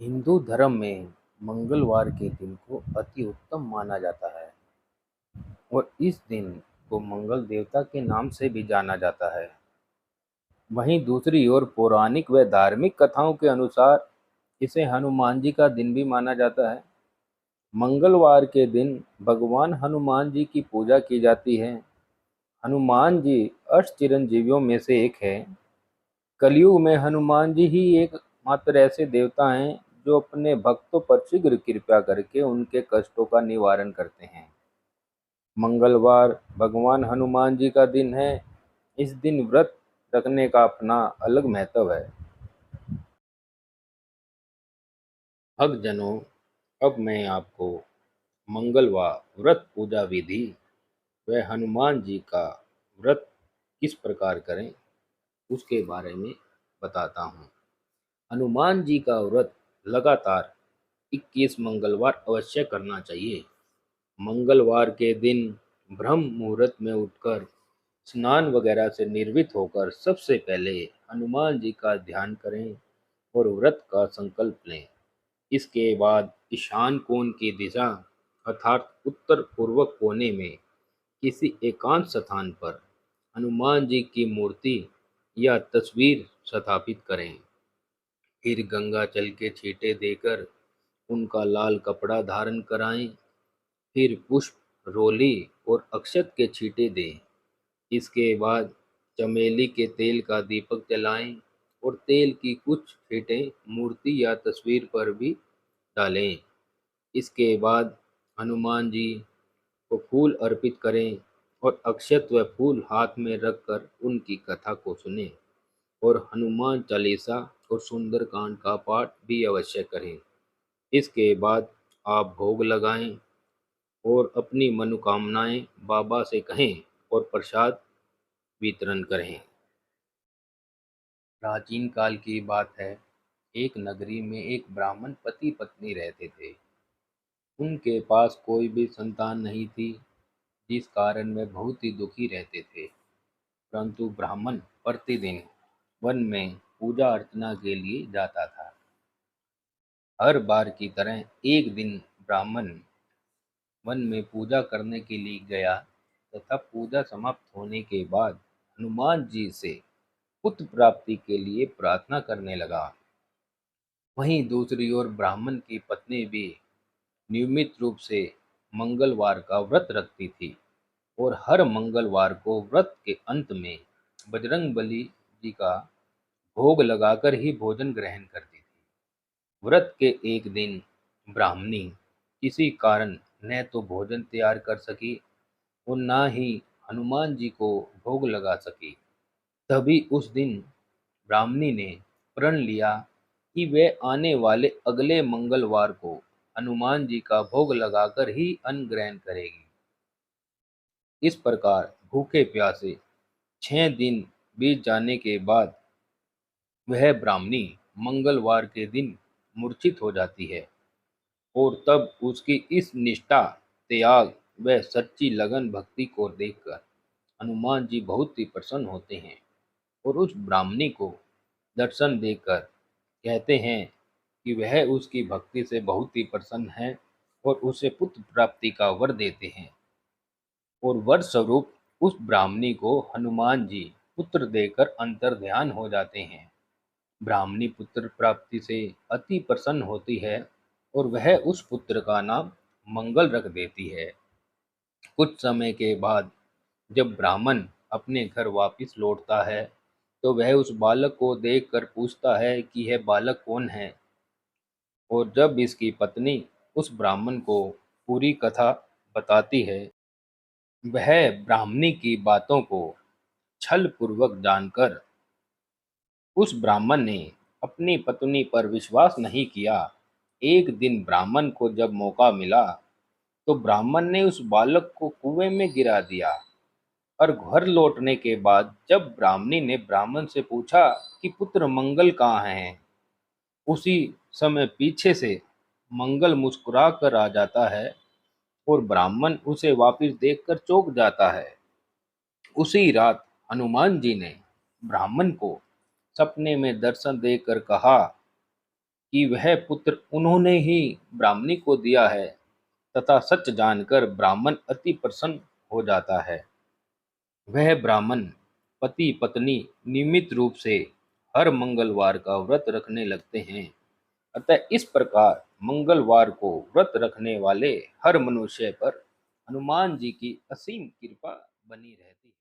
हिंदू धर्म में मंगलवार के दिन को अति उत्तम माना जाता है और इस दिन को मंगल देवता के नाम से भी जाना जाता है। वहीं दूसरी ओर पौराणिक व धार्मिक कथाओं के अनुसार इसे हनुमान जी का दिन भी माना जाता है। मंगलवार के दिन भगवान हनुमान जी की पूजा की जाती है। हनुमान जी अष्ट चिरंजीवियों में से एक है। कलयुग में हनुमान जी ही एक मात्र ऐसे देवता हैं जो अपने भक्तों पर शीघ्र कृपा करके उनके कष्टों का निवारण करते हैं। मंगलवार भगवान हनुमान जी का दिन है। इस दिन व्रत रखने का अपना अलग महत्व है। भक्तजनों, अब मैं आपको मंगलवार व्रत पूजा विधि व हनुमान जी का व्रत किस प्रकार करें उसके बारे में बताता हूँ। हनुमान जी का व्रत लगातार 21 मंगलवार अवश्य करना चाहिए। मंगलवार के दिन ब्रह्म मुहूर्त में उठकर स्नान वगैरह से निर्वित होकर सबसे पहले हनुमान जी का ध्यान करें और व्रत का संकल्प लें। इसके बाद ईशान कोण की दिशा अर्थात उत्तर पूर्वक कोने में किसी एकांत स्थान पर हनुमान जी की मूर्ति या तस्वीर स्थापित करें। फिर गंगा जल के छींटे देकर उनका लाल कपड़ा धारण कराएं। फिर पुष्प, रोली और अक्षत के छींटे दें। इसके बाद चमेली के तेल का दीपक जलाएं और तेल की कुछ छींटें मूर्ति या तस्वीर पर भी डालें। इसके बाद हनुमान जी को फूल अर्पित करें और अक्षत व फूल हाथ में रखकर उनकी कथा को सुनें और हनुमान चालीसा और सुंदरकांड का पाठ भी अवश्य करें। इसके बाद आप भोग लगाएं और अपनी मनोकामनाएं बाबा से कहें और प्रसाद वितरण करें। प्राचीन काल की बात है। एक नगरी में एक ब्राह्मण पति पत्नी रहते थे। उनके पास कोई भी संतान नहीं थी, जिस कारण वे बहुत ही दुखी रहते थे। परंतु ब्राह्मण प्रतिदिन वन में पूजा अर्चना के लिए जाता था। हर बार की तरह एक दिन ब्राह्मण वन में पूजा करने के लिए गया तथा पूजा समाप्त होने के बाद हनुमान जी से पुत्र प्राप्ति के लिए प्रार्थना करने लगा। वहीं दूसरी ओर ब्राह्मण की पत्नी भी नियमित रूप से मंगलवार का व्रत रखती थी और हर मंगलवार को व्रत के अंत में बजरंग बली जी का भोग लगाकर ही भोजन ग्रहण करती थी। व्रत के एक दिन ब्राह्मणी किसी कारण न तो भोजन तैयार कर सकी और न ही हनुमान जी को भोग लगा सकी। तभी उस दिन ब्राह्मणी ने प्रण लिया कि वे आने वाले अगले मंगलवार को हनुमान जी का भोग लगाकर ही अन्न ग्रहण करेगी। इस प्रकार भूखे प्यासे 6 दिन बीत जाने के बाद वह ब्राह्मणी मंगलवार के दिन मूर्छित हो जाती है और तब उसकी इस निष्ठा, त्याग व सच्ची लगन भक्ति को देखकर हनुमान जी बहुत ही प्रसन्न होते हैं और उस ब्राह्मणी को दर्शन देकर कहते हैं कि वह उसकी भक्ति से बहुत ही प्रसन्न है और उसे पुत्र प्राप्ति का वर देते हैं और वर स्वरूप उस ब्राह्मणी को हनुमान जी पुत्र देकर अंतर ध्यान हो जाते हैं। ब्राह्मणी पुत्र प्राप्ति से अति प्रसन्न होती है और वह उस पुत्र का नाम मंगल रख देती है। कुछ समय के बाद जब ब्राह्मण अपने घर वापस लौटता है तो वह उस बालक को देखकर पूछता है कि यह बालक कौन है। और जब इसकी पत्नी उस ब्राह्मण को पूरी कथा बताती है, वह ब्राह्मणी की बातों को छल पूर्वक जानकर उस ब्राह्मण ने अपनी पत्नी पर विश्वास नहीं किया। एक दिन ब्राह्मण को जब मौका मिला तो ब्राह्मण ने उस बालक को कुएं में गिरा दिया और घर लौटने के बाद जब ब्राह्मणी ने ब्राह्मण से पूछा कि पुत्र मंगल कहाँ है, उसी समय पीछे से मंगल मुस्कुरा कर आ जाता है और ब्राह्मण उसे वापस देखकर चौंक जाता है। उसी रात हनुमान जी ने ब्राह्मण को सपने में दर्शन देकर कहा कि वह पुत्र उन्होंने ही ब्राह्मणी को दिया है, तथा सच जानकर ब्राह्मण अति प्रसन्न हो जाता है। वह ब्राह्मण पति पत्नी नियमित रूप से हर मंगलवार का व्रत रखने लगते हैं। अतः इस प्रकार मंगलवार को व्रत रखने वाले हर मनुष्य पर हनुमान जी की असीम कृपा बनी रहती है।